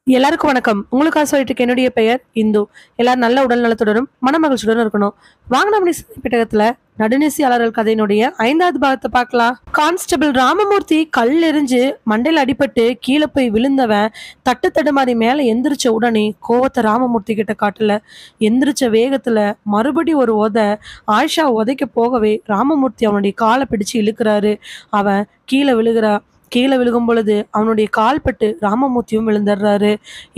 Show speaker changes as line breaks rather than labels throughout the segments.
எல்லாருக்கும் வணக்கம். உங்களுக்காக சொல்லிட்டு இருக்க என்னுடைய பெயர் இந்து. எல்லாரும் நல்ல உடல் நலத்துடனும் மனமகிழ்ச்சியுடனும் இருக்கணும். வாங்க நம்ம பெட்டகத்துல நடுநிசியாளர்கள் கதையினுடைய 5வது பாகத்தை பார்க்கலாம். கான்ஸ்டபிள் ராமமூர்த்தி கல் எறிஞ்சு மண்டையில அடிபட்டு கீழே போய் விழுந்தவன் தட்டு தடுமாறி மேல எந்திரிச்ச உடனே கோவத்தை ராமமூர்த்தி கிட்ட காட்டல. எந்திரிச்ச வேகத்துல மறுபடி ஒரு ஆயிஷா உதைக்க போகவே ராமமூர்த்தி அவனுடைய காலை பிடிச்சு இழுக்கிறாரு. அவன் கீழே விழுகும் பொழுது அவனுடைய கால் பட்டு ராமமூர்த்தியும் விழுந்துடுறாரு.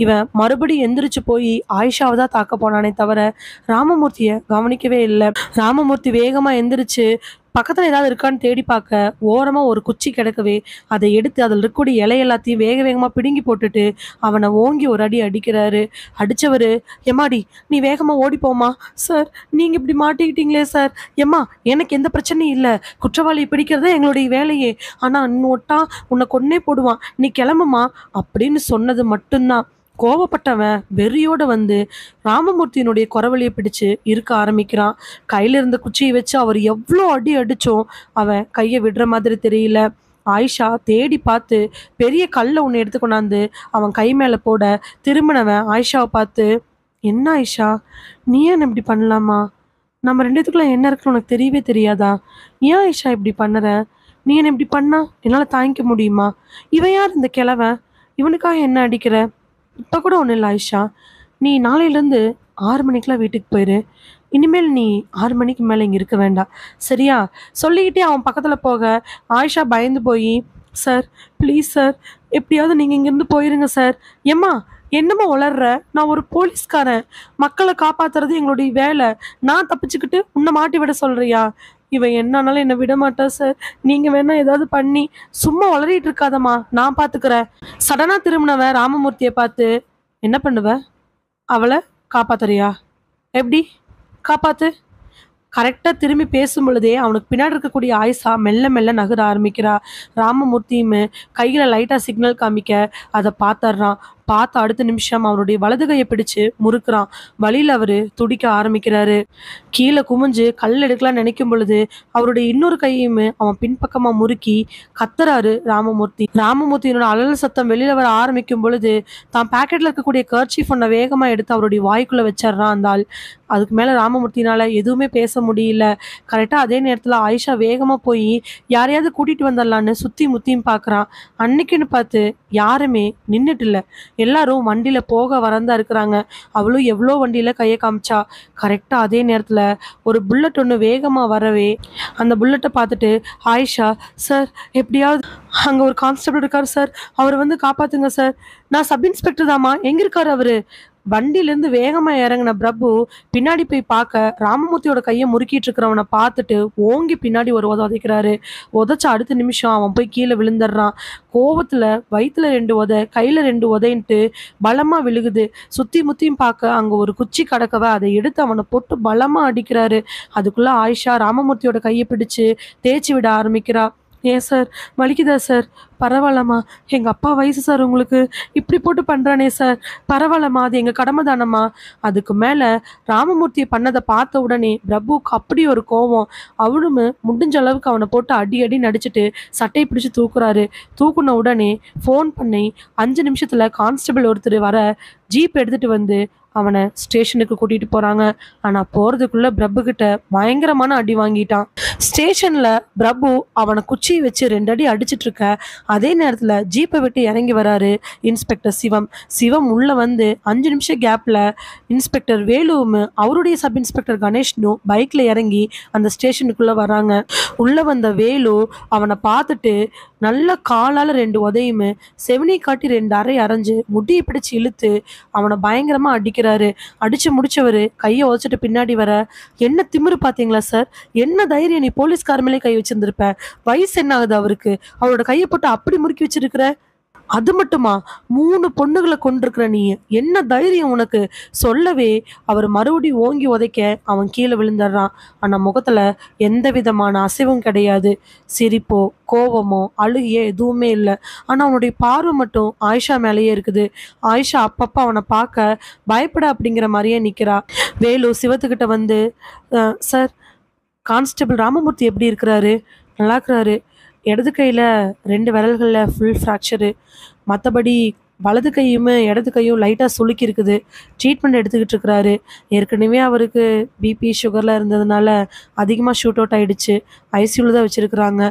இவன் மறுபடியும் எந்திரிச்சு போய் ஆயிஷாவை தான் தாக்க போனானே தவிர ராமமூர்த்திய கவனிக்கவே இல்லை. ராமமூர்த்தி வேகமா எந்திரிச்சு பக்கத்துல ஏதாவது இருக்கான்னு தேடி பார்க்க ஓரமா ஒரு குச்சி கிடக்கவே அதை எடுத்து அதில் இருக்கக்கூடிய இலை எல்லாத்தையும் வேக வேகமா பிடுங்கி போட்டுட்டு அவனை ஓங்கி ஒரு அடி அடிக்கிறாரு. அடிச்சவரு, எம்மாடி நீ வேகமா ஓடிப்போமா சார், நீங்க இப்படி மாட்டிக்கிட்டீங்களே சார். எம்மா எனக்கு எந்த பிரச்சனையும் இல்லை, குற்றவாளியை பிடிக்கிறதே எங்களுடைய வேலையே, ஆனா இன்னொட்டா உன்னை கொன்னே போடுவான், நீ கிளம்புமா அப்படின்னு சொன்னது மட்டும்தான். கோவப்பட்டவன் வெறியோட வந்து ராமமூர்த்தியினுடைய குரவழியை பிடிச்சு இருக்க ஆரம்பிக்கிறான். கையில இருந்த குச்சியை வச்சு அவர் எவ்வளோ அடி அடிச்சோம் அவன் கையை விடுற மாதிரி தெரியல. ஆயிஷா தேடி பார்த்து பெரிய கல்லை ஒன்று எடுத்து கொண்டாந்து அவன் கை மேலே போட திரும்பினவன் ஆயிஷாவை பார்த்து, என்ன ஆயிஷா, நீ ஏன் இப்படி பண்ணலாமா? நம்ம ரெண்டுத்துக்குள்ள என்ன இருக்குன்னு உனக்கு தெரியவே தெரியாதா? ஏன் ஆயிஷா இப்படி பண்ணுற? நீ என்ன இப்படி பண்ணா என்னால் தாங்கிக்க முடியுமா? இவன் யார் இந்த கிழவன்? இவனுக்காக என்ன அடிக்கிற? இப்போ கூட ஒன்றும் இல்லை ஆயிஷா, நீ நாளையிலேருந்து 6 மணிக்கெலாம் வீட்டுக்கு போயிரு. இனிமேல் நீ 6 மணிக்கு மேலே இங்கே இருக்க வேண்டாம், சரியா? சொல்லிக்கிட்டே அவன் பக்கத்தில் போக ஆயிஷா பயந்து போய், சார் ப்ளீஸ் சார், எப்படியாவது நீங்கள் இங்கேருந்து போயிருங்க சார். ஏம்மா என்னம்மா உளர்ற? நான் ஒரு போலீஸ்காரன், மக்களை காப்பாற்றுறது எங்களுடைய வேலை. நான் தப்பிச்சுக்கிட்டு உன்னை மாட்டி விட சொல்கிறியா? இவன் என்னன்னாலும் என்னை விட மாட்டா சார், நீங்கள் வேணா ஏதாவது பண்ணி சும்மா வளரிட்டு இருக்காதம்மா, நான் பார்த்துக்கிறேன். சடனாக திரும்பினவன் ராமமூர்த்தியை பார்த்து, என்ன பண்ணுவ? அவளை காப்பாத்துறியா? எப்படி காப்பாத்து? கரெக்டாக திரும்பி பேசும் பொழுதே அவனுக்கு பின்னாடி இருக்கக்கூடிய ஆயிஷா மெல்ல மெல்ல நகர ஆரம்பிக்கிறா. ராமமூர்த்தியுமே கையில் லைட்டாக சிக்னல் காமிக்க அதை பார்த்துட்றான். பார்த்த அடுத்த நிமிஷம் அவருடைய வலது கையை பிடிச்சு முறுக்குறான். வழியில் அவர் துடிக்க ஆரம்பிக்கிறாரு. கீழே குமிஞ்சு கல் எடுக்கலாம்னு நினைக்கும் பொழுது அவருடைய இன்னொரு கையுமே அவன் பின்பக்கமாக முறுக்கி கத்துறாரு ராமமூர்த்தி. ராமமூர்த்தியினோட அலல் சத்தம் வெளியில் வர ஆரம்பிக்கும் பொழுது தான் பேக்கெட்டில் இருக்கக்கூடிய கர்ச்சீஃப் ஒன்றை வேகமாக எடுத்து அவருடைய வாய்க்குள்ளே வச்சிட்றான் அந்த ஆள். அதுக்கு மேலே ராமமூர்த்தினால எதுவுமே பேச முடியல. கரெக்டாக அதே நேரத்தில் ஆயிஷா வேகமாக போய் யாரையாவது கூட்டிகிட்டு வந்துடலான்னு சுற்றி முத்தியும் பார்க்குறான். அன்னைக்குன்னு பார்த்து யாருமே நின்றுட்டு இல்லை, எல்லாரும் வண்டியில் போக வரந்தா இருக்கிறாங்க. அவளும் எவ்வளோ வண்டியில் கையை காமிச்சா. கரெக்டாக அதே நேரத்தில் ஒரு புல்லட் ஒன்று வேகமாக வரவே அந்த புல்லட்டை பார்த்துட்டு ஆயிஷா, சார் எப்படியாவது அங்கே ஒரு கான்ஸ்டபிள் இருக்கார் சார், அவர் வந்து காப்பாற்றுங்க சார். நான் சப் இன்ஸ்பெக்டர் தாம்மா, எங்கே இருக்கார் அவர்? வண்டியிலேருந்து வேகமாக இறங்கின பிரபு பின்னாடி போய் பார்க்க ராமமூர்த்தியோட கையை முறுக்கிட்டு இருக்கிறவனை பார்த்துட்டு ஓங்கி பின்னாடி ஒரு உதைக்கிறாரு. உதைச்ச அடுத்த நிமிஷம் அவன் போய் கீழே விழுந்துடுறான். கோவத்தில் வயிற்றுல 2 கையில் 2 பலமாக விழுகுது. சுற்றி முத்தியும் பார்க்க அங்கே ஒரு குச்சி கடக்கவை அதை எடுத்து அவனை போட்டு பலமாக அடிக்கிறாரு. அதுக்குள்ளே ஆயிஷா ராமமூர்த்தியோட கையை பிடிச்சு தேய்ச்சி விட ஆரம்பிக்கிறா. ஏன் சார், வலிக்குதா சார்? பரவாயில்லம்மா, எங்கள் அப்பா வயசு சார், உங்களுக்கு இப்படி போட்டு பண்ணுறானே சார், பரவாயில்லம்மா, அது எங்கள் கடமை தானம்மா. அதுக்கு மேலே ராமமூர்த்தியை பண்ணதை பார்த்த உடனே பிரபுவுக்கு அப்படி ஒரு கோவம். அவனும் முடிஞ்ச அளவுக்கு அவனை போட்டு அடி அடி நடிச்சுட்டு சட்டையை பிடிச்சி தூக்குறாரு. தூக்குன உடனே ஃபோன் பண்ணி 5 நிமிஷத்தில் கான்ஸ்டபிள் ஒருத்தர் வர ஜீப் எடுத்துகிட்டு வந்து அவனை ஸ்டேஷனுக்கு கூட்டிகிட்டு போகிறாங்க. ஆனால் போகிறதுக்குள்ளே பிரபு கிட்ட பயங்கரமான அடி வாங்கிட்டான். ஸ்டேஷனில் பிரபு அவனை குச்சியை வச்சு 2 அடி அடிச்சிட்டு இருக்க அதே நேரத்தில் ஜீப்பை விட்டு இறங்கி வராரு இன்ஸ்பெக்டர் சிவம். சிவம் உள்ளே வந்து 5 நிமிஷம் கேப்பில் இன்ஸ்பெக்டர் வேலுவும் அவருடைய சப் இன்ஸ்பெக்டர் கணேஷ்னும் பைக்கில் இறங்கி அந்த ஸ்டேஷனுக்குள்ளே வராங்க. உள்ளே வந்த வேலு அவனை பார்த்துட்டு நல்ல காலால் 2 உதையுமே செவினி காட்டி 2 அறை அரைஞ்சு முடியை பிடிச்சி இழுத்து அவனை பயங்கரமாக அடிக்கிறாரு. அடித்து முடிச்சவர் கையை உதச்சிட்டு பின்னாடி வர, என்ன திமிரு பார்த்தீங்களா சார், என்ன தைரியம், நீ போலீஸ்கார மேலே கை வச்சிருந்திருப்ப, வயசு என்ன ஆகுது அவருக்கு, அவரோட கையை போட்டு அப்படி முறுக்கி வச்சிருக்கிற, அது மட்டுமா 3 பொண்ணுகளை கொண்டிருக்கிற நீ, என்ன தைரியம் உனக்கு? சொல்லவே அவர் மறுபடியும் ஓங்கி உதைக்க அவன் கீழே விழுந்துடுறான். ஆனால் முகத்தில் எந்த விதமான அசைவும் கிடையாது. சிரிப்போ கோவமோ அழுகையோ எதுவுமே இல்லை. ஆனால் அவனுடைய பார்வை மட்டும் ஆயிஷா மேலேயே இருக்குது. ஆயிஷா அப்பப்போ அவனை பார்க்க பயப்பட அப்படிங்கிற மாதிரியே நிற்கிறா. வேலு சிவத்துக்கிட்ட வந்து, சார், கான்ஸ்டபிள் ராமமூர்த்தி எப்படி இருக்கிறாரு? நல்லா இருக்கிறாரு. இடது கையில் 2 விரல்களில் ஃபுல் ஃப்ராக்சரு, மற்றபடி வலது கையுமே இடது கையும் லைட்டாக சுளுக்கி இருக்குது. ட்ரீட்மெண்ட் எடுத்துக்கிட்டு இருக்கிறாரு. ஏற்கனவே அவருக்கு பிபி, சுகர்லாம் இருந்ததுனால அதிகமாக ஷூட் அவுட் ஆயிடுச்சு. ஐசியூவில் தான் வச்சிருக்கிறாங்க.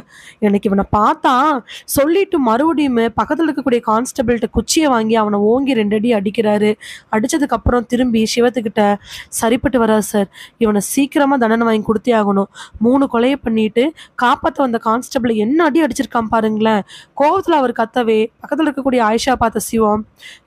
எனக்கு இவனை பார்த்தா சொல்லிட்டு மறுபடியும் பக்கத்தில் இருக்கக்கூடிய கான்ஸ்டபிள்கிட்ட குச்சியை வாங்கி அவனை ஓங்கி 2 அடி அடிக்கிறாரு. அடித்ததுக்கப்புறம் திரும்பி சிவத்துக்கிட்ட சரிப்பட்டு வராது சார். இவனை சீக்கிரமாக தண்டனை வாங்கி கொடுத்தே ஆகணும். 3 கொலையை பண்ணிட்டு காப்பாற்ற வந்த கான்ஸ்டபிள் என்ன அடி அடிச்சிருக்கான் பாருங்களேன். கோவத்தில் அவர் கத்தவே பக்கத்தில் இருக்கக்கூடிய ஆயிஷா பார்த்த சிவம்,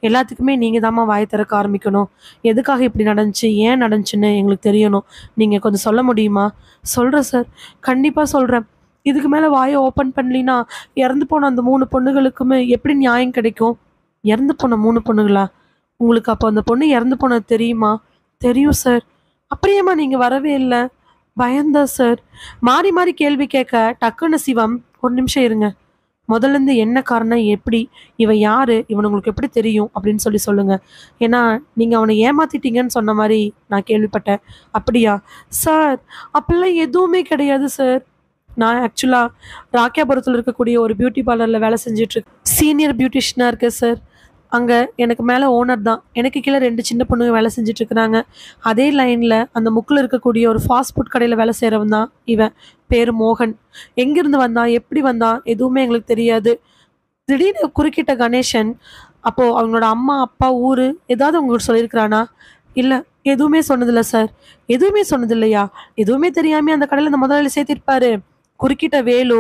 எல்லாத்துக்குமே நீங்கள் தாம்மா வாய் திறக்க ஆரம்பிக்கணும். எதுக்காக இப்படி நடந்துச்சு, ஏன் நடந்துச்சுன்னு எங்களுக்கு தெரியணும். நீங்கள் கொஞ்சம் சொல்ல முடியுமா? சொல்கிறேன் சார், கண்டிப்பாக சொல்கிறேன். இதுக்கு மேலே வாயை ஓப்பன் பண்ணலினா இறந்து போன அந்த 3 பொண்ணுகளுக்குமே எப்படி நியாயம் கிடைக்கும்? இறந்து போன 3 பொண்ணுகளா? உங்களுக்கு அப்போ அந்த பொண்ணு இறந்து போனது தெரியுமா? தெரியும் சார். அப்படியேம்மா நீங்கள் வரவே இல்லை? பயந்தா சார். மாறி மாறி கேள்வி கேட்க டக்குன்னு சிவம், ஒரு நிமிஷம் இருங்க, முதல்லேருந்து என்ன காரணம், எப்படி, இவன் யாரு, இவன் உங்களுக்கு எப்படி தெரியும் அப்படின்னு சொல்லுங்க. ஏன்னா நீங்கள் அவனை ஏமாத்திட்டீங்கன்னு சொன்ன மாதிரி நான் கேள்விப்பட்டேன். அப்படியா சார்? அப்படிலாம் எதுவுமே கிடையாது சார். நான் ஆக்சுவலாக ராக்கியாபுரத்தில் இருக்கக்கூடிய ஒரு பியூட்டி பார்லரில் வேலை செஞ்சிட்ருக்கேன். சீனியர் பியூட்டிஷியனாக இருக்கேன் சார். அங்கே எனக்கு மேலே ஓனர் தான். எனக்கு கீழே 2 சின்ன பொண்ணுங்க வேலை செஞ்சிட்ருக்குறாங்க. அதே லைனில் அந்த முக்கில் இருக்கக்கூடிய ஒரு ஃபாஸ்ட் ஃபுட் கடையில் வேலை செய்கிறவன் தான் இவன். பேர் மோகன். எங்கேருந்து வந்தான், எப்படி வந்தான், எதுவுமே எங்களுக்கு தெரியாது. திடீர்னு குறுக்கிட்ட கணேசன், அப்போது அவங்களோட அம்மா அப்பா ஊர் ஏதாவது உங்களுக்கு சொல்லியிருக்கிறானா? இல்லை, எதுவுமே சொன்னதில்லை சார். எதுவுமே சொன்னதில்லையா? எதுவுமே தெரியாமல் அந்த கடையில் அந்த முதலாளி சேர்த்திருப்பாரு. குறுக்கிட்ட வேலு,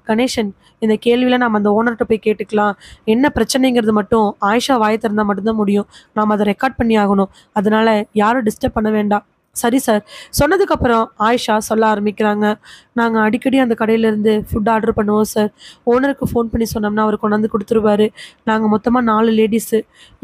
கணேசன், இந்த கேள்வியில் நாம் அந்த ஓனர்கிட்ட போய் கேட்டுக்கலாம். என்ன பிரச்சனைங்கிறது மட்டும் ஆயிஷா வாயை திறந்தால் மட்டும்தான் முடியும். நாம் அதை ரெக்கார்ட் பண்ணி ஆகணும். அதனால் யாரும் டிஸ்டர்ப் பண்ண வேண்டாம். சரி சார். சொன்னதுக்கப்புறம் ஆயிஷா சொல்ல ஆரம்பிக்கிறாங்க. நாங்கள் அடிக்கடி அந்த கடையிலேருந்து ஃபுட் ஆர்டர் பண்ணுவோம் சார். ஓனருக்கு ஃபோன் பண்ணி சொன்னோம்னா அவர் கொண்டாந்து கொடுத்துருவாரு. நாங்கள் மொத்தமாக 4 லேடிஸு.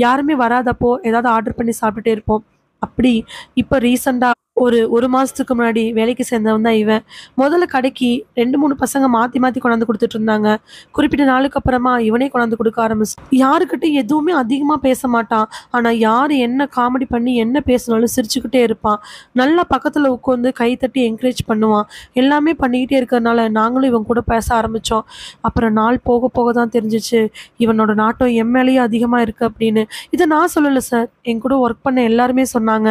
யாருமே வராதப்போ ஏதாவது ஆர்டர் பண்ணி சாப்பிட்டுட்டே இருப்போம். அப்படி இப்போ ரீசெண்டாக ஒரு மாதத்துக்கு முன்னாடி வேலைக்கு சேர்ந்தவன் தான் இவன். முதல்ல கடைக்கு 2-3 பசங்க மாற்றி மாற்றி கொண்டாந்து கொடுத்துட்டு இருந்தாங்க. குறிப்பிட்ட நாளுக்கு அப்புறமா இவனே கொண்டாந்து கொடுக்க ஆரம்பிச்சு. யாருக்கிட்டையும் எதுவுமே அதிகமாக பேச மாட்டான். ஆனால் யார் என்ன காமெடி பண்ணி என்ன பேசினாலும் சிரிச்சுக்கிட்டே இருப்பான். நல்லா பக்கத்தில் உட்காந்து கை தட்டி என்கரேஜ் பண்ணுவான். எல்லாமே பண்ணிக்கிட்டே இருக்கிறதுனால நாங்களும் இவன் கூட பேச ஆரம்பித்தோம். அப்புறம் நாள் போக போக தான் தெரிஞ்சிச்சு இவனோட நாட்டம் என் மேலேயே அதிகமாக இருக்குது அப்படின்னு. இதை நான் சொல்லலை சார், என் கூட ஒர்க் பண்ண எல்லாருமே சொன்னாங்க.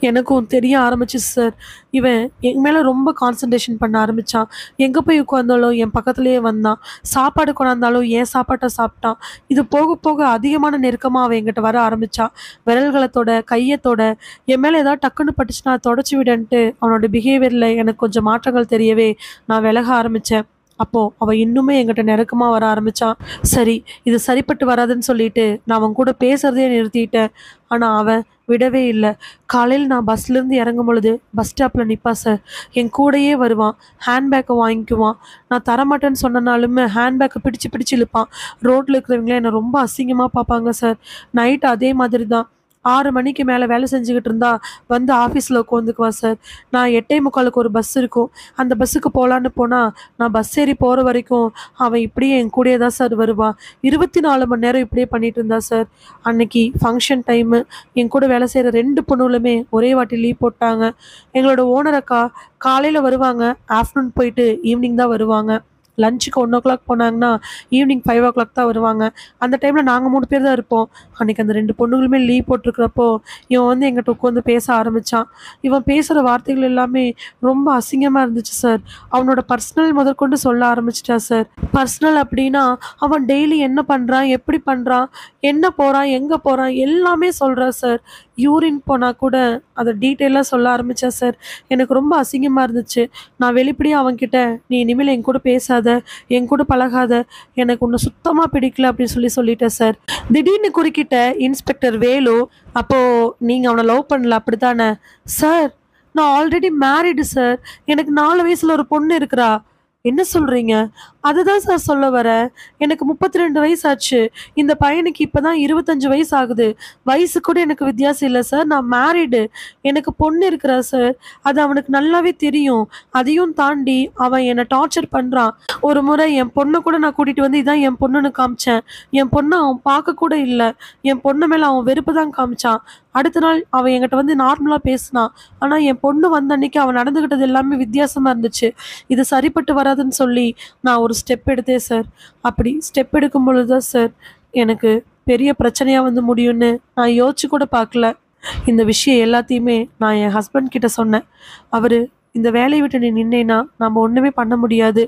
எனக்கும் தெரிய ஆரம்பிச்சு சார். இவன் என் மேலே ரொம்ப கான்சன்ட்ரேஷன் பண்ண ஆரம்பித்தான். எங்கே போய் உட்காந்தாலும் என் பக்கத்துலேயே வந்தான். சாப்பாடு கொண்டாந்தாலும் என் சாப்பாட்டை சாப்பிட்டான். இது போக போக அதிகமான நெருக்கமாக அவன் என்கிட்ட வர ஆரம்பித்தான். விரல்களத்தோட கையத்தோட என் மேலே ஏதாவது டக்குன்னு பட்டுச்சுன்னா தொடச்சி விடன்ட்டு அவனோட பிஹேவியரில் எனக்கு கொஞ்சம் மாற்றங்கள் தெரியவே நான் விலக ஆரம்பித்தேன். அப்போது அவன் இன்னுமே என்கிட்ட நெருக்கமாக வர ஆரம்பித்தான். சரி, இது சரிப்பட்டு வராதுன்னு சொல்லிட்டு நான் அவன் கூட பேசுகிறதே நிறுத்திட்டேன். ஆனால் அவன் விடவே இல்லை. காலையில் நான் பஸ்லேருந்து இறங்கும் பொழுது பஸ் ஸ்டாப்பில் நிற்பா சார். என் கூடையே வருவான். ஹேண்ட்பேக்கை வாங்கிக்குவான். நான் தரமாட்டேன்னு சொன்னனாலுமே ஹேண்ட்பேக்கை பிடிச்சி இழுப்பான். ரோட்டில் இருக்கிறவங்களே என்னை ரொம்ப அசிங்கமாக பார்ப்பாங்க சார். நைட்டு அதே மாதிரி தான். 6 மணிக்கு மேலே வேலை செஞ்சுக்கிட்டு இருந்தா வந்து ஆஃபீஸில் உட்காந்துக்குவான் சார். நான் 8:45 ஒரு பஸ் இருக்கும். அந்த பஸ்ஸுக்கு போகலான்னு போனால் நான் பஸ் ஏறி போகிற வரைக்கும் அவன் இப்படியே என் கூடயே தான் சார் வருவான். 24 மணி நேரம் இப்படியே பண்ணிகிட்டு இருந்தா சார். அன்னைக்கு ஃபங்க்ஷன் டைமு என் கூட வேலை செய்கிற 2 பொண்ணுகளுமே ஒரே வாட்டி லீவ் போட்டாங்க. எங்களோட ஓனர் அக்கா காலையில் வருவாங்க, ஆஃப்டர்நூன் போயிட்டு ஈவினிங் தான் வருவாங்க. லஞ்சுக்கு 1 o'clock போனாங்கன்னா ஈவினிங் 5 o'clock தான் வருவாங்க. அந்த டைமில் நாங்கள் 3 பேர் தான் இருப்போம். அன்றைக்கி அந்த 2 பொண்ணுகளுமே லீவ் போட்டிருக்கிறப்போ இவன் வந்து எங்கிட்ட உட்காந்து பேச ஆரம்பித்தான். இவன் பேசுகிற வார்த்தைகள் எல்லாமே ரொம்ப அசிங்கமாக இருந்துச்சு சார். அவனோட பர்சனல் முதற்கொண்டு சொல்ல ஆரம்பிச்சிட்டா சார். பர்சனல் அப்படின்னா அவன் டெய்லி என்ன பண்ணுறான், எப்படி பண்ணுறான், என்ன போகிறான், எங்கே போகிறான் எல்லாமே சொல்கிறான் சார். யூரின் போனால் கூட அதை டீட்டெயிலாக சொல்ல ஆரம்பித்தேன் சார். எனக்கு ரொம்ப அசிங்கமாக இருந்துச்சு. நான் வெளிப்படையாக அவன்கிட்ட, நீ இனிமேல் என் கூட பேசாத, என் கூட பழகாத, எனக்கு உன்னை சுத்தமாக பிடிக்கல அப்படின்னு சொல்லிட்டேன் சார். திடீர்னு குறுக்கிட்ட இன்ஸ்பெக்டர் வேலு, அப்போது நீங்கள் அவனை லவ் பண்ணல அப்படித்தானே? சார், நான் ஆல்ரெடி மேரிடு சார். எனக்கு 4 வயசில் ஒரு பொண்ணு இருக்கிறா. என்ன சொல்கிறீங்க? அதுதான் சார் சொல்ல வரேன். எனக்கு 32 வயசு ஆச்சு. இந்த பையனுக்கு இப்போ தான் 25 வயசு ஆகுது. வயசு கூட எனக்கு வித்தியாசம் இல்லை சார். நான் மேரிடு. எனக்கு பொண்ணு இருக்கிறா சார். அது அவனுக்கு நல்லாவே தெரியும். அதையும் தாண்டி அவன் என்னை டார்ச்சர் பண்ணுறான். ஒரு முறை என் பொண்ணை கூட நான் கூட்டிகிட்டு வந்து இதான் என் பொண்ணுன்னு காமிச்சேன். என் பொண்ணை அவன் பார்க்க கூட இல்லை. என் பொண்ணு மேலே அவன் வெறுப்பு தான் காமிச்சான். அடுத்த நாள் அவன் என்கிட்ட வந்து நார்மலாக பேசினான். ஆனால் என் பொண்ணு வந்த அன்னைக்கு அவன் நடந்துக்கிட்டது எல்லாமே வித்தியாசமாக இருந்துச்சு. இது சரிப்பட்டு வராதுன்னு சொல்லி நான் ஒரு ஸ்டெப் எடுத்தேன் சார். அப்படி ஸ்டெப் எடுக்கும் பொழுது தான் சார் எனக்கு பெரிய பிரச்சனையாக வந்து முடியும்னு நான் யோசிச்சு கூட பார்க்கல. இந்த விஷயம் எல்லாத்தையுமே நான் என் ஹஸ்பண்ட் கிட்ட சொன்னேன். அவர் இந்த வேலையை விட்டு நீ நின்னேன்னா நம்ம ஒன்றுமே பண்ண முடியாது.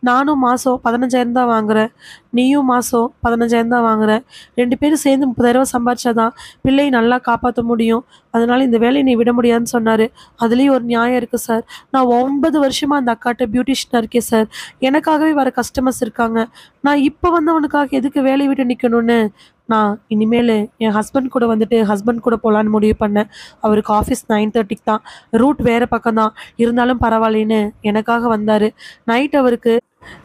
நானும் மாதம் 15,000 தான் வாங்குறேன், நீயும் மாதம் 15,000 தான் வாங்குற. 2 பேரும் சேர்ந்து 30,000 சம்பாரிச்சாதான் பிள்ளையை நல்லா காப்பாற்ற முடியும். அதனால இந்த வேலையை நீ விட முடியாதுன்னு சொன்னார். அதுலேயும் ஒரு நியாயம் இருக்குது சார். நான் 9 வருஷமாக அந்த அக்காட்ட பியூட்டிஷியனாக இருக்கேன் சார். எனக்காகவே வர கஸ்டமர்ஸ் இருக்காங்க. நான் இப்போ வந்தவனுக்காக எதுக்கு வேலையை விட்டு நிற்கணும்னு நான் இனிமேல் என் ஹஸ்பண்ட் கூட வந்துட்டு ஹஸ்பண்ட் கூட போகலான்னு முடிவு பண்ணேன். அவருக்கு ஆஃபீஸ் 9:30க்கு தான், ரூட் வேறு பக்கம் தான், இருந்தாலும் பரவாயில்லைன்னு எனக்காக வந்தார். நைட் அவருக்கு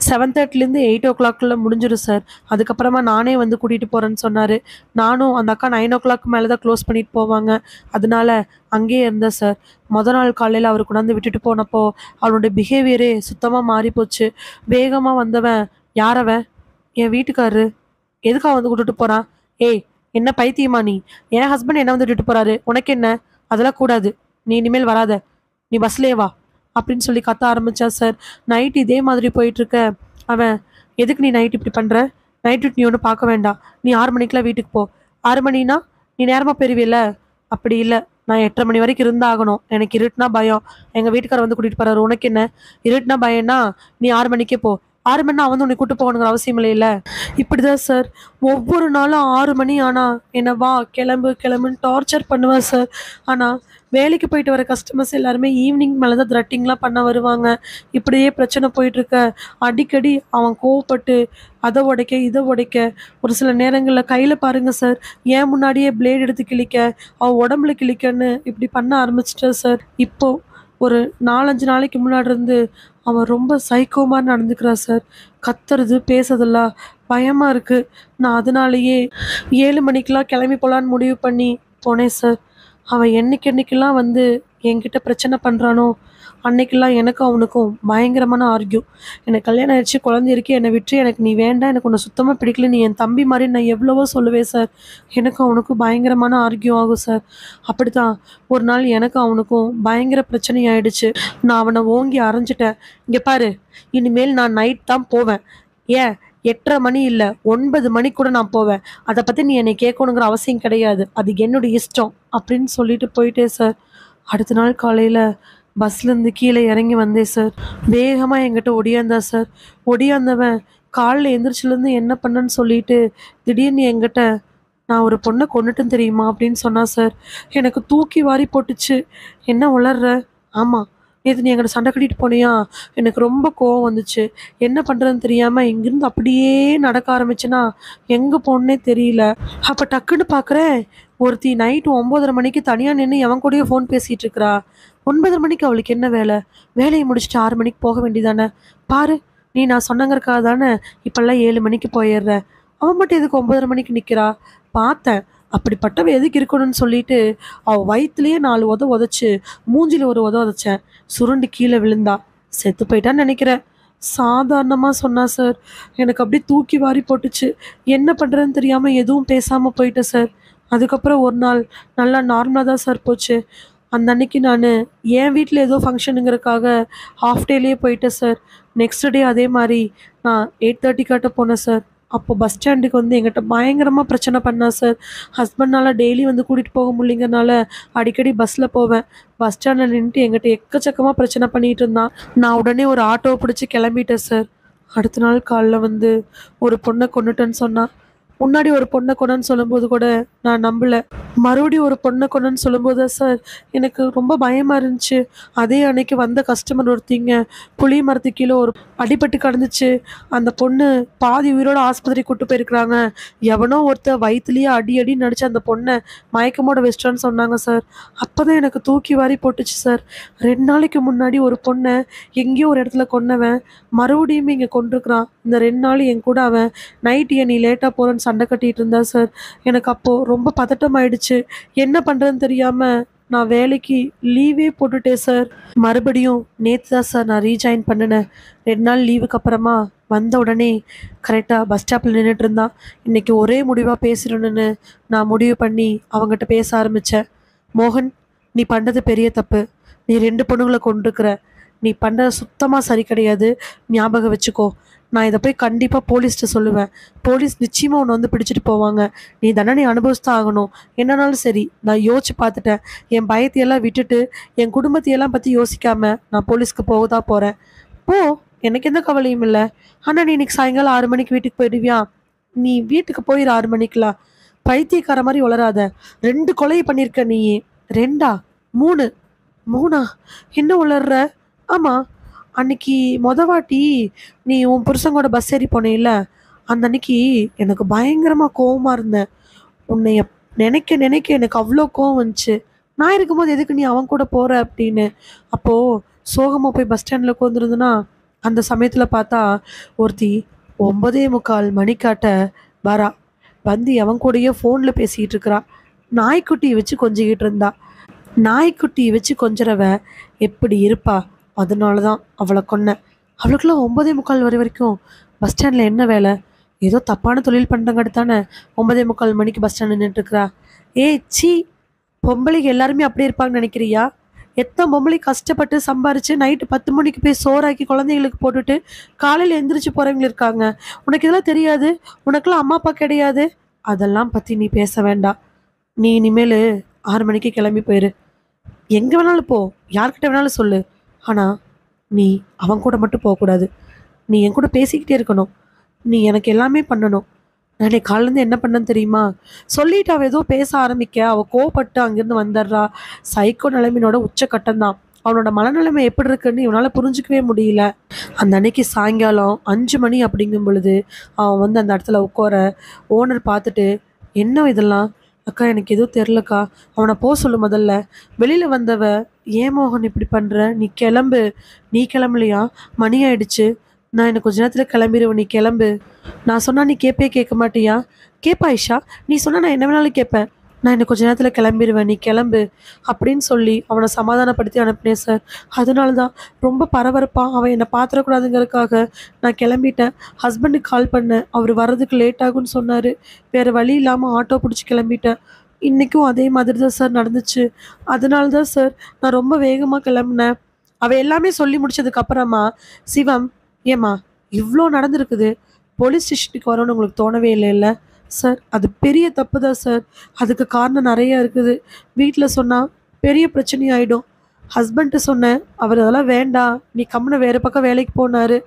7:30லேருந்து 8 o'clock முடிஞ்சிடும் சார். அதுக்கப்புறமா நானே வந்து கூட்டிகிட்டு போகிறேன்னு சொன்னார். நானும் அந்த அக்கா 9 o'clock மேலே தான் க்ளோஸ் பண்ணிட்டு போவாங்க. அதனால அங்கேயே இருந்தேன் சார். நாள் காலையில் அவர் கொண்டாந்து விட்டுட்டு போனப்போ அவனுடைய பிஹேவியரே சுத்தமாக மாறி போச்சு. வேகமாக வந்தவன், யாரவன்? என் வீட்டுக்காரரு. எதுக்காக வந்து கூட்டிட்டு போகிறான்? ஏய், என்ன பைத்தியமா நீ? என் ஹஸ்பண்ட் என்ன வந்து விட்டுட்டு போகிறாரு, உனக்கு என்ன? அதெல்லாம் கூடாது, நீ இனிமேல் வராத, நீ பஸ்லேயே வா அப்படின்னு சொல்லி கத்த ஆரம்பித்தா சார். நைட் இதே மாதிரி போயிட்டுருக்க அவன், எதுக்கு நீ நைட் இப்படி பண்ணுற? நைட்டு நீ ஒன்றும் பார்க்க வேண்டாம், நீ 6 மணிக்கெலாம் வீட்டுக்கு போ. 6 மணினா நீ நேரமாக பெறுவில்ல? அப்படி இல்லை, நான் 8:30 மணி வரைக்கும் இருந்தாகணும். எனக்கு இருட்டுனா பயம். எங்கள் வீட்டுக்காரர் வந்து கூட்டிகிட்டு போகிறாரு, உனக்கு என்ன? இருட்டுனா பயம்னா நீ 6 மணிக்கே போ. 6 மணினா அவன் வந்து உன்னை கூட்டு போகணுங்கிற அவசியம் இல்லைல்ல. இப்படி தான் சார் ஒவ்வொரு நாளும் 6 மணி ஆனால் என்னை வா கிளம்பு கிளம்புன்னு டார்ச்சர் பண்ணுவேன் சார். ஆனால் வேலைக்கு போயிட்டு வர கஸ்டமர்ஸ் எல்லாருமே ஈவினிங் மேலே தான் த்ரெட்டிங்லாம் பண்ண வருவாங்க. இப்படியே பிரச்சனை போயிட்டுருக்க அடிக்கடி அவன் கோவப்பட்டு அதை உடைக்க இதை உடைக்க, ஒரு சில நேரங்களில் கையில் பாருங்கள் சார், ஏன் முன்னாடியே பிளேட் எடுத்து கிழிக்க, அவன் உடம்புல கிழிக்கன்னு இப்படி பண்ண ஆரம்பிச்சிட்டேன் சார். இப்போது ஒரு 4-5 நாளைக்கு முன்னாடி இருந்து அவன் ரொம்ப சைக்கோ மாதிரி நடந்துக்கிறான் சார். கத்துறது பேசுறதெல்லாம் பயமாக இருக்குது. நான் அதனாலேயே 7 மணிக்கெலாம் கிளம்பி போகலான்னு முடிவு பண்ணி போனேன் சார். அவன் என்னைக்கெல்லாம் வந்து என்கிட்ட பிரச்சனை பண்ணுறானோ அன்னைக்கெல்லாம் எனக்கும் அவனுக்கும் பயங்கரமான ஆர்கியூ. எனக்கு கல்யாணம் ஆயிடுச்சு, குழந்தை இருக்கு, என்னை விட்டு எனக்கு நீ வேண்டாம், எனக்கு உன்னை சுத்தமாக பிடிக்கல, நீ என் தம்பி மாதிரி நான் எவ்வளவோ சொல்லுவேன் சார். எனக்கும் அவனுக்கும் பயங்கரமான ஆர்கியூ ஆகும் சார். அப்படி தான் ஒரு நாள் எனக்கும் அவனுக்கும் பயங்கர பிரச்சனை ஆயிடுச்சு. நான் அவனை ஓங்கி அரைஞ்சிட்டேன். இங்கே பாரு, இனிமேல் நான் நைட் தான் போவேன். ஏன் 8:30 மணி இல்லை, 9 மணிக்கு கூட நான் போவேன். அதை பற்றி நீ என்னை கேட்கணுங்கிற அவசியம் கிடையாது, அது என்னுடைய இஷ்டம் அப்படின்னு சொல்லிட்டு போயிட்டே சார். அடுத்த நாள் காலையில் பஸ்லேருந்து கீழே இறங்கி வந்தேன் சார். வேகமாக என்கிட்ட ஒடியாந்தா சார். ஒடியாந்தவன் காலைல எந்திரிச்சிலேருந்து என்ன பண்ணேன்னு சொல்லிட்டு திடீர்னு என்கிட்ட, நான் ஒரு பொண்ணை கொண்டுட்டேன் தெரியுமா அப்படின்னு சொன்னா சார். எனக்கு தூக்கி வாரி போட்டுச்சு. என்ன உளர்ற? ஆமாம், நேற்று நீ எங்கிட்ட சண்டை கட்டிட்டு போனியா, எனக்கு ரொம்ப கோவம் வந்துச்சு. என்ன பண்ணுறதுன்னு தெரியாமல் இங்கேருந்து அப்படியே நடக்க ஆரம்பிச்சேன்னா எங்கே போகணுன்னே தெரியல. அப்போ டக்குன்னு பார்க்குறேன், ஒருத்தி நைட்டு 9:30 மணிக்கு தனியாக நின்று எவன் கூடயே ஃபோன் பேசிகிட்டு இருக்கிறா. 9:30 மணிக்கு அவளுக்கு என்ன வேலை? வேலையை முடிச்சுட்டு 6 மணிக்கு போக வேண்டியதானே? பாரு, நீ நான் சொன்னங்கிறக்காக தானே இப்போல்லாம் 7 மணிக்கு போயிடுற. அவன் மட்டும் எதுக்கு 9:30 மணிக்கு நிற்கிறா? பார்த்தேன், அப்படிப்பட்டவ எதுக்கு இருக்கணும்னு சொல்லிட்டு அவள் வயிற்றுலேயே 4 உதச்சு மூஞ்சில் ஒரு உதைச்சேன். சுருண்டு கீழே விழுந்தா. செத்து போயிட்டான்னு நினைக்கிறேன். சாதாரணமாக சொன்னா சார். எனக்கு அப்படியே தூக்கி வாரி போட்டுச்சு. என்ன பண்ணுறதுன்னு தெரியாமல் எதுவும் பேசாமல் போயிட்டேன் சார். அதுக்கப்புறம் ஒரு நாள் நல்லா நார்மலாக தான் சார் போச்சு. அந்த அன்னைக்கு நான் என் வீட்டில் ஏதோ ஃபங்க்ஷனுங்கிறதுக்காக ஹாஃப் டேலேயே போயிட்டேன் சார். நெக்ஸ்ட் டே அதே மாதிரி நான் 8:30 போனேன் சார். அப்போ பஸ் ஸ்டாண்டுக்கு வந்து எங்கிட்ட பயங்கரமாக பிரச்சனை பண்ணா சார். ஹஸ்பண்ட்னால டெய்லி வந்து கூட்டிகிட்டு போக முடியலங்கிறனால அடிக்கடி பஸ்ஸில் போவேன். பஸ் ஸ்டாண்டில் நின்றுட்டு எங்கிட்ட எக்கச்சக்கமாக பிரச்சனை பண்ணிகிட்டு இருந்தான். நான் உடனே ஒரு ஆட்டோவை பிடிச்சி கிளம்பிட்டேன் சார். அடுத்த நாள் காலைல வந்து ஒரு பொண்ணை கொண்டுட்டேன்னு சொன்னான். முன்னாடி ஒரு பொண்ணை கொண்டன்னு சொல்லும்போது கூட நான் நம்பலை. மறுபடியும் ஒரு பொண்ணை கொண்டன்னு சொல்லும்போது தான் சார் எனக்கு ரொம்ப பயமாக இருந்துச்சு. அதே அன்னைக்கு வந்த கஸ்டமர் ஒருத்திங்க புளி மரத்து கீழே ஒரு அடிபட்டு கிடந்துச்சு. அந்த பொண்ணு பாதி உயிரோட ஆஸ்பத்திரி கூட்டு போயிருக்கிறாங்க. எவனோ ஒருத்தர் வயிற்றுலேயே அடி நடிச்சு அந்த பொண்ணை மயக்கமோட வச்சிட்டான்னு சொன்னாங்க சார். அப்போ தான் எனக்கு தூக்கி வாரி போட்டுச்சு சார். 2 நாளைக்கு முன்னாடி ஒரு பொண்ணை எங்கேயோ ஒரு இடத்துல கொன்னவன் மறுபடியும் இங்கே கொண்டிருக்கிறான். இந்த 2 நாள் என் கூட அவன் நைட்டு நீ லேட்டாக போகிறேன்னு சண்டை கட்டிகிட்டு இருந்தா சார். எனக்கு அப்போது ரொம்ப பதட்டம் ஆயிடுச்சு. என்ன பண்ணுறதுன்னு தெரியாமல் நான் வேலைக்கு லீவே போட்டுட்டேன் சார். மறுபடியும் நேற்று தான் சார் நான் ரீஜாயின் பண்ணினேன். 2 நாள் லீவுக்கு அப்புறமா வந்த உடனே கரெக்டாக பஸ் ஸ்டாப்பில் நின்றுட்டு இருந்தான். இன்றைக்கி ஒரே முடிவாக பேசிடணுன்னு நான் முடிவு பண்ணி அவங்ககிட்ட பேச ஆரம்பித்தேன். மோகன், நீ பண்ணுறது பெரிய தப்பு. நீ 2 பொண்ணுங்களை கொண்டிருக்கிற. நீ பண்ணுறது சுத்தமாக சரி கிடையாது, ஞாபகம் வச்சுக்கோ. நான் இதை போய் கண்டிப்பாக போலீஸ்கிட்ட சொல்லுவேன். போலீஸ் நிச்சயமாக உன்னை வந்து பிடிச்சிட்டு போவாங்க. நீ தண்டனை அனுபவிச்சுதான் ஆகணும். என்னன்னாலும் சரி, நான் யோசிச்சு பார்த்துட்டேன். என் பயத்தையெல்லாம் விட்டுட்டு என் குடும்பத்தையெல்லாம் பற்றி யோசிக்காம நான் போலீஸ்க்கு போக தான் போகிறேன். போ, எனக்கு எந்த கவலையும் இல்லை. ஆனால் நீ இன்னைக்கு சாயங்காலம் 6 மணிக்கு வீட்டுக்கு போயிடுவியா? நீ வீட்டுக்கு போயிரு 6 மணிக்கெலாம். பைத்தியக்கார மாதிரி வளராத. 2 கொலை பண்ணியிருக்க நீ. 2ஆ? 3? 3ஆ? என்ன உளர்ற? ஆமாம், அன்னைக்கு வாட்டி நீ உன் புருஷங்கூட பஸ் ஏறி போனேல்ல, அந்த அன்னைக்கு எனக்கு பயங்கரமாக கோவமாக இருந்தேன். உன்னைய நினைக்க நினைக்க எனக்கு அவ்வளோ கோவம் வந்துச்சு. நான் இருக்கும்போது எதுக்கு நீ அவன் கூட போகிற அப்படின்னு. அப்போது சோகமாக போய் பஸ் ஸ்டாண்டில் உட்காந்துருந்தேன்னா, அந்த சமயத்தில் பார்த்தா ஒருத்தி 9:45 மணிக்காட்ட வரா. வந்து அவன் கூடயே ஃபோனில் பேசிக்கிட்டு இருக்கிறா. நாய்க்குட்டியை வச்சு கொஞ்சிக்கிட்டு இருந்தா. நாய்க்குட்டியை வச்சு கொஞ்சறவ எப்படி இருப்பா? அதனால தான் அவளை கொன்னேன். அவளுக்குலாம் 9:45 வரைக்கும் பஸ் ஸ்டாண்டில் என்ன வேலை? ஏதோ தப்பான தொழில் பண்ணுறங்காட்டி தானே 9:45 மணிக்கு பஸ் ஸ்டாண்ட் நின்றுட்டுருக்குறா. ஏய் சீ, பொம்பளைக்கு எல்லாருமே அப்படியே இருப்பாங்கன்னு நினைக்கிறியா? எத்தனை பொம்பளை கஷ்டப்பட்டு சம்பாரித்து நைட்டு 10 மணிக்கு போய் சோறாக்கி குழந்தைங்களுக்கு போட்டுட்டு காலையில் எந்திரிச்சு போகிறவங்க இருக்காங்க. உனக்கு இதெல்லாம் தெரியாது? உனக்கெல்லாம் அம்மா அப்பா கிடையாது? அதெல்லாம் பற்றி நீ பேச வேண்டாம். நீ இனிமேல் 6 மணிக்கு கிளம்பி போயிரு. எங்கே வேணாலும் போ, யார்கிட்ட வேணாலும் சொல்லு. ஆனால் நீ அவன் கூட மட்டும் போகக்கூடாது. நீ என் கூட பேசிக்கிட்டே இருக்கணும். நீ எனக்கு எல்லாமே பண்ணணும். நான் இன்னைக்கு காலிலேருந்து என்ன பண்ணேன்னு தெரியுமா? சொல்லிட்டு அவள் ஏதோ பேச ஆரம்பிக்க அவள் கோவப்பட்டு அங்கேருந்து வந்துடுறா. சைக்கோ நிலைமையோட உச்சக்கட்டம் தான். அவனோட மனநிலைமை எப்படி இருக்குன்னு இவனால் புரிஞ்சிக்கவே முடியல. அந்த அன்னைக்கு சாயங்காலம் 5 மணி அப்படிங்கும் பொழுது அவன் வந்து அந்த இடத்துல உட்கார ஓனர் பார்த்துட்டு, என்ன இதெல்லாம்? அக்கா எனக்கு எதுவும் தெரிலக்கா, அவனை போக சொல்லு முதல்ல. வெளியில் வந்தவ, ஏன் மோகன் இப்படி பண்ணுற? நீ கிளம்பு. நீ கிளம்பலையா? மணி ஆயிடுச்சு. நான் இன்னும் கொஞ்ச நேரத்தில் கிளம்பிடுவேன், நீ கிளம்பு. நான் சொன்னால் நீ கேட்க மாட்டியா? கேட்பா ஐஷா, நீ சொன்னால் நான் என்ன வேணாலும் கேட்பேன். நான் இன்னும் கொஞ்ச நேரத்தில் கிளம்பிடுவேன், நீ கிளம்பு அப்படின்னு சொல்லி அவனை சமாதானப்படுத்தி அனுப்பினேன் சார். அதனால தான் ரொம்ப பரபரப்பாக அவன் என்னை பார்த்துடக்கூடாதுங்கிறதுக்காக நான் கிளம்பிட்டேன். ஹஸ்பண்டுக்கு கால் பண்ணேன், அவர் வர்றதுக்கு லேட் ஆகும்னு சொன்னார். வேறு வழி இல்லாமல் ஆட்டோ பிடிச்சி கிளம்பிட்டேன். இன்றைக்கும் அதே மாதிரி தான் சார் நடந்துச்சு. அதனால தான் சார் நான் ரொம்ப வேகமாக கிளம்புனேன். அவள் எல்லாமே சொல்லி முடிச்சதுக்கப்புறமா சிவம், ஏம்மா இவ்வளோ நடந்திருக்குது, போலீஸ் ஸ்டேஷனுக்கு வரணும்னு உங்களுக்கு தோணவே இல்லைல்ல? சார் அது பெரிய தப்பு தான் சார். அதுக்கு காரணம் நிறையா இருக்குது. வீட்டில் சொன்னால் பெரிய பிரச்சனையாயிடும். ஹஸ்பண்ட்டு சொன்னேன், அவர் அதெல்லாம் வேண்டாம், நீ கம்முன்னு வேறு பக்கம் வேலைக்கு போனார்.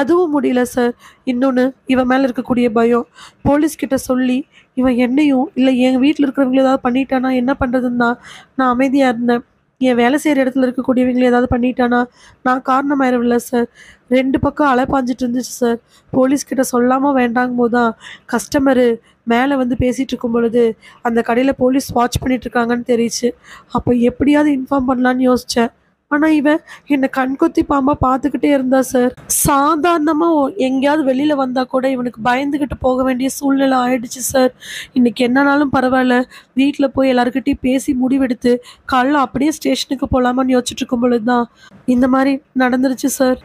அதுவும் முடியல சார். இன்னொன்று, இவன் மேலே இருக்கக்கூடிய பயம். போலீஸ்கிட்ட சொல்லி இவன் என்னையும் இல்லை என் வீட்டில் இருக்கிறவங்கள ஏதாவது பண்ணிட்டானா என்ன பண்ணுறதுன்னு தான் நான் அமைதியாக இருந்தேன். என் வேலை செய்கிற இடத்துல இருக்கக்கூடியவங்களை ஏதாவது பண்ணிட்டானா நான் காரணமாயிரவில்ல சார். 2 பக்கம் அலை பாஞ்சிட்டு இருந்துச்சு சார். போலீஸ்கிட்ட சொல்லாமல் வேண்டாங்கும் போது தான் கஸ்டமரு மேலே வந்து பேசிகிட்டு இருக்கும் பொழுது அந்த கடையில் போலீஸ் வாட்ச் பண்ணிகிட்ருக்காங்கன்னு தெரியுச்சு. அப்போ எப்படியாவது இன்ஃபார்ம் பண்ணலான்னு யோசித்தேன். ஆனால் இவன் என்னை கண்கொத்தி பாம்பாக பார்த்துக்கிட்டே இருந்தா சார். சாதாரணமாக எங்கேயாவது வெளியில் வந்தால் கூட இவனுக்கு பயந்துக்கிட்டு போக வேண்டிய சூழ்நிலை ஆயிடுச்சு சார். இன்றைக்கி என்னன்னாலும் பரவாயில்ல, வீட்டில் போய் எல்லாருக்கிட்டையும் பேசி முடிவெடுத்து காலைல அப்படியே ஸ்டேஷனுக்கு போகலாமான்னு யோசிச்சுட்டு இருக்கும் பொழுது தான் இந்த மாதிரி நடந்துருச்சு சார்.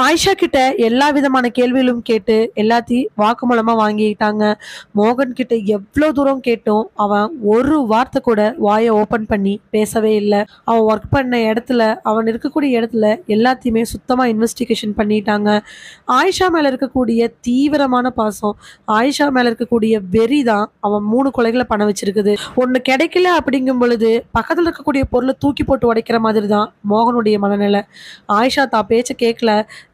ஆயிஷா கிட்ட எல்லா விதமான கேள்விகளும் கேட்டு எல்லாத்தையும் வாக்குமூலமாக வாங்கிட்டாங்க. மோகன் கிட்ட எவ்வளோ தூரம் கேட்டோம், அவன் ஒரு வார்த்தை கூட வாயை ஓப்பன் பண்ணி பேசவே இல்லை. அவன் ஒர்க் பண்ண இடத்துல, அவன் இருக்கக்கூடிய இடத்துல எல்லாத்தையுமே சுத்தமாக இன்வெஸ்டிகேஷன் பண்ணிட்டாங்க. ஆயிஷா மேலே இருக்கக்கூடிய தீவிரமான பாசம், ஆயிஷா மேலே இருக்கக்கூடிய வெறி தான் அவன் 3 கொலைகளை பண்ண வச்சிருக்குது. ஒன்று கிடைக்கல அப்படிங்கும் பொழுது பக்கத்தில் இருக்கக்கூடிய பொருளை தூக்கி போட்டு உடைக்கிற மாதிரி தான் மோகனுடைய மனநிலை. ஆயிஷா தான் பேச்சை கேட்கல,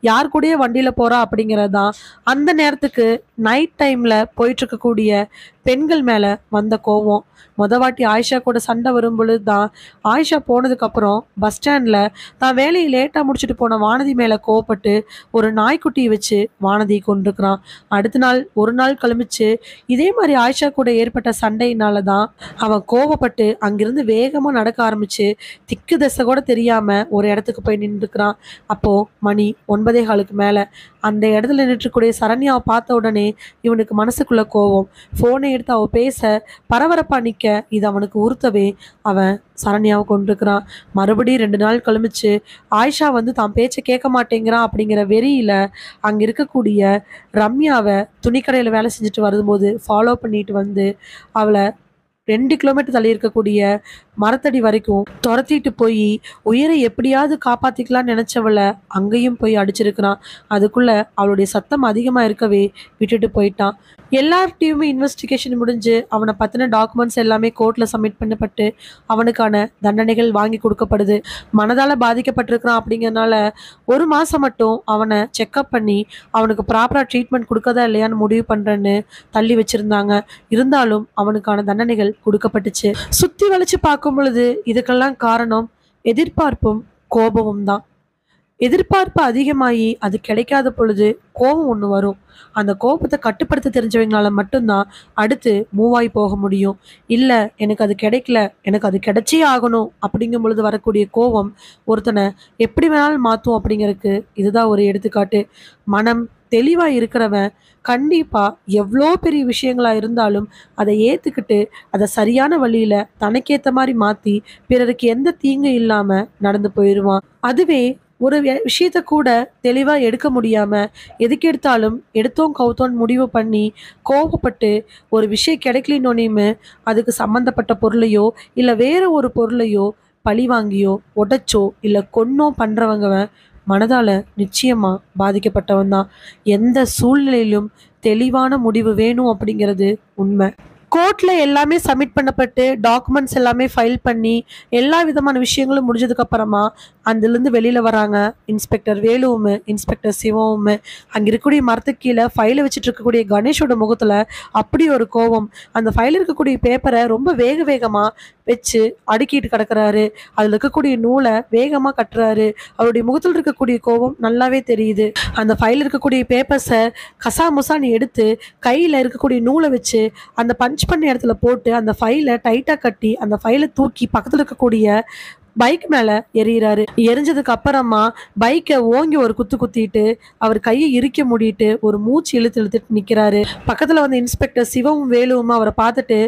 யார் கூடயே வண்டியில் போகிறா அப்படிங்கிறது தான். அந்த நேரத்துக்கு நைட் டைமில் போயிட்டுருக்கக்கூடிய பெண்கள் மேலே வந்த கோவம். வாட்டி ஆயிஷா கூட சண்டை வரும் பொழுது தான் ஆயிஷா போனதுக்கப்புறம் பஸ் ஸ்டாண்டில் தான் வேலையை லேட்டாக முடிச்சுட்டு போன வானதி மேலே கோவப்பட்டு ஒரு நாய்க்குட்டியை வச்சு வானதியை கொண்டிருக்கிறான். அடுத்த நாள் ஒரு நாள் கழிச்சு இதே மாதிரி ஆயிஷா கூட ஏற்பட்ட சண்டையினால தான் அவன் கோவப்பட்டு அங்கிருந்து வேகமாக நடக்க ஆரம்பித்து திக்கு தசை கூட தெரியாமல் ஒரு இடத்துக்கு போய் நின்றுக்கிறான். அப்போது மணி 9:15 மேலே அந்த இடத்துல நின்றுக்கூடிய சரண்யாவை பார்த்த உடனே இவனுக்கு மனசுக்குள்ள கோவம். ஃபோனை எடுத்து அவள் பேச பரபரப்பாக நிற்க இது அவனுக்கு உறுத்தவே அவன் சரண்யாவை கொண்டிருக்கிறான். மறுபடியும் 2 நாள் கழிச்சு ஆயிஷா வந்து தான் பேச்சை கேட்க மாட்டேங்கிறான் அப்படிங்கிற வெறியில் அங்கே இருக்கக்கூடிய ரம்யாவை துணிக்கடையில் வேலை செஞ்சுட்டு வரும்போது ஃபாலோ பண்ணிட்டு வந்து அவளை 2 கிலோமீட்டர் தள்ளி இருக்கக்கூடிய மரத்தடி வரைக்கும் துரத்திட்டு போய் உயிரை எப்படியாவது காப்பாத்திக்கலாம்னு நினைச்சவளை அங்கேயும் போய் அடிச்சிருக்கிறான். அதுக்குள்ள அவளுடைய சத்தம் அதிகமா இருக்கவே விட்டுட்டு போயிட்டான். எல்லார்ட்டையுமே இன்வெஸ்டிகேஷன் முடிஞ்சு அவனை பத்தின டாக்குமெண்ட்ஸ் எல்லாமே கோர்ட்ல சப்மிட் பண்ணப்பட்டு அவனுக்கான தண்டனைகள் வாங்கி கொடுக்கப்படுது. மனதால பாதிக்கப்பட்டிருக்கிறான் அப்படிங்கறனால 1 மாசம் மட்டும் அவனை செக்அப் பண்ணி அவனுக்கு ப்ராப்பரா ட்ரீட்மெண்ட் கொடுக்கதா இல்லையான்னு முடிவு பண்றேன்னு தள்ளி வச்சிருந்தாங்க. இருந்தாலும் அவனுக்கான தண்டனைகள் கொடுக்கப்பட்டுச்சு. சுத்தி வளைச்சு பார்க்கும் பொழுது இதுக்கெல்லாம் காரணம் எதிர்பார்ப்பும் கோபமும் தான். எதிர்பார்ப்பு அதிகமாகி அது கிடைக்காத பொழுது கோபம் ஒன்று வரும். அந்த கோபத்தை கட்டுப்படுத்த தெரிஞ்சவங்களால மட்டும்தான் அடுத்து மூவாய் போக முடியும். இல்லை எனக்கு அது கிடைக்கல, எனக்கு அது கிடைச்சே ஆகணும் அப்படிங்கும் பொழுது வரக்கூடிய கோபம் ஒருத்தனை எப்படி வேணாலும் மாற்றும். அப்படிங்கிறதுக்கு இதுதான் ஒரு எடுத்துக்காட்டு. மனம் தெளிவாக இருக்கிறவன் கண்டிப்பா எவ்வளோ பெரிய விஷயங்களா இருந்தாலும் அதை ஏத்துக்கிட்டு அதை சரியான வழியில தனக்கேத்த மாதிரி மாத்தி பிறருக்கு எந்த தீங்கு இல்லாம நடந்து போயிடுவான். அதுவே ஒரு விஷயத்த கூட தெளிவா எடுக்க முடியாம எதுக்கு எடுத்தாலும் எடுத்தோம் கவுத்தோன்னு முடிவு பண்ணி கோபப்பட்டு ஒரு விஷயம் கிடைக்கலன்னொன்னையுமே அதுக்கு சம்பந்தப்பட்ட பொருளையோ இல்லை வேற ஒரு பொருளையோ பழி வாங்கியோ உடைச்சோ இல்லை கொன்னோ பண்றவங்க மனதால நிச்சயமா பாதிக்கப்பட்டவன் தான். எந்த சூழ்நிலையிலும் தெளிவான முடிவு வேணும் அப்படிங்கிறது உண்மை. கோர்ட்ல எல்லாமே சப்மிட் பண்ணப்பட்டு டாக்குமெண்ட்ஸ் எல்லாமே ஃபைல் பண்ணி எல்லா விதமான விஷயங்களும் முடிஞ்சதுக்கு அப்புறமா அதுலேருந்து வெளியில வராங்க இன்ஸ்பெக்டர் வேலுவும் இன்ஸ்பெக்டர் சிவமும். அங்க இருக்கக்கூடிய மரத்துக்கு கீழே ஃபைலை வச்சுட்டு இருக்கக்கூடிய கணேஷோட முகத்துல அப்படி ஒரு கோபம். அந்த ஃபைல் இருக்கக்கூடிய பேப்பரை ரொம்ப வேகமா வச்சு அடுக்கிட்டு கிடக்குறாரு. அதுல இருக்கக்கூடிய நூலை வேகமா கட்டுறாரு. அவருடைய முகத்தில் இருக்கக்கூடிய கோபம் நல்லாவே தெரியுது. அந்த ஃபைல் இருக்கக்கூடிய பேப்பர்ஸை கசாமுசான்னு எடுத்து கையில இருக்கக்கூடிய நூலை வச்சு அந்த பஞ்ச் பண்ண இடத்துல போட்டு அந்த ஃபைலை டைட்டா கட்டி அந்த ஃபைலை தூக்கி பக்கத்துல இருக்கக்கூடிய பைக் மேல எறிகிறாரு. எரிஞ்சதுக்கு அப்புறமா பைக்கை ஓங்கி ஒரு குத்து குத்திட்டு அவர் கையை இறுக்கி மூடிட்டு ஒரு மூச்சு இழுத்துட்டு நிக்கிறாரு. பக்கத்துல வந்து இன்ஸ்பெக்டர் சிவமும் வேலுவும் அவரை பார்த்துட்டு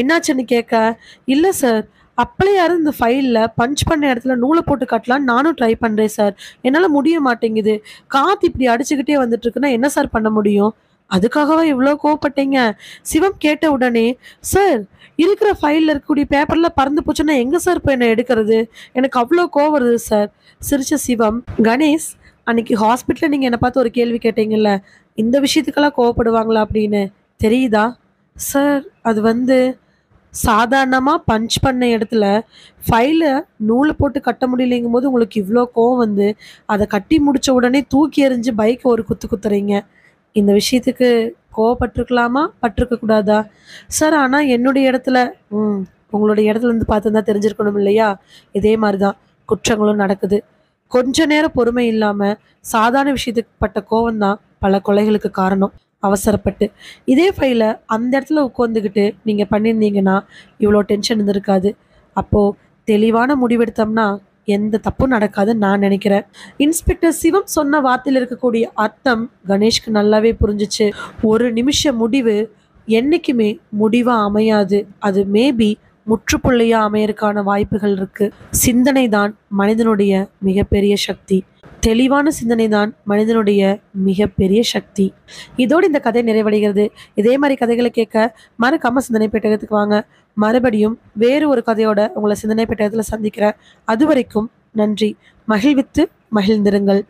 என்னாச்சுன்னு கேட்க, இல்ல சார், அப்பளையாரு இந்த ஃபைலில் பஞ்ச் பண்ண இடத்துல நூலை போட்டு கட்டலான்னு நானும் ட்ரை பண்ணுறேன் சார், என்னால் முடிய மாட்டேங்குது, காற்று இப்படி அடிச்சுக்கிட்டே வந்துட்டு இருக்குன்னா என்ன சார் பண்ண முடியும், அதுக்காகவா இவ்வளோ கோவப்பட்டீங்க? சிவம் கேட்ட உடனே, சார் இருக்கிற ஃபைலில் இருக்கக்கூடிய பேப்பர்லாம் பறந்து போச்சுன்னா எங்கே சார் போய் என்ன எடுக்கிறது, எனக்கு அவ்வளோ கோவம் வருது சார். சிரிச்ச சிவம், கணேஷ், அன்னைக்கு ஹாஸ்பிட்டலில் நீங்கள் என்னை பார்த்து ஒரு கேள்வி கேட்டீங்கல்ல, இந்த விஷயத்துக்கெல்லாம் கோவப்படுவாங்களா அப்படின்னு தெரியுதா? சார் அது வந்து சாதாரணமாக பஞ்ச் பண்ண இடத்துல ஃபைலை நூலை போட்டு கட்ட முடியலைங்கும் போது உங்களுக்கு இவ்வளோ கோவம் வந்து அதை கட்டி முடித்த உடனே தூக்கி எறிஞ்சு பைக்கை ஒரு குத்து குத்துறீங்க. இந்த விஷயத்துக்கு கோவப்பட்டிருக்கலாமா, பட்டிருக்க கூடாதா? சார் ஆனால் என்னுடைய இடத்துல உங்களுடைய இடத்துல இருந்து பார்த்துருந்தா தெரிஞ்சிருக்கணும் இல்லையா? இதே மாதிரி தான் குற்றங்களும் நடக்குது. கொஞ்ச நேரம் பொறுமை இல்லாமல் சாதாரண விஷயத்துக்கு பட்ட கோவம் தான் பல கொலைகளுக்கு காரணம். அவசரப்பட்டு இதே ஃபைலை அந்த இடத்துல உட்காந்துக்கிட்டு நீங்கள் பண்ணியிருந்தீங்கன்னா இவ்வளோ டென்ஷன் இருந்திருக்காது. அப்போது தெளிவான முடிவெடுத்தோம்னா எந்த தப்பும் நடக்காதுன்னு நான் நினைக்கிறேன். இன்ஸ்பெக்டர் சிவம் சொன்ன வார்த்தையில் இருக்கக்கூடிய அர்த்தம் கணேஷ்க்கு நல்லாவே புரிஞ்சிச்சு. ஒரு நிமிஷ முடிவு என்னைக்குமே முடிவாக அமையாது. அது மேபி முற்றுப்புள்ளியா அமையறதுக்கான வாய்ப்புகள் இருக்கு. சிந்தனை தான் மனிதனுடைய மிகப்பெரிய சக்தி. தெளிவான சிந்தனை தான் மனிதனுடைய மிகப்பெரிய சக்தி. இதோடு இந்த கதை நிறைவடைகிறது. இதே மாதிரி கதைகளை கேட்க மறக்காம சிந்தனை பெட்டகத்துக்கு வாங்க. மறுபடியும் வேறு ஒரு கதையோட உங்களை சிந்தனை பெட்டகத்தில் சந்திக்கிறேன். அது வரைக்கும் நன்றி. மகிழ்வித்து மகிழ்ந்திருங்கள்.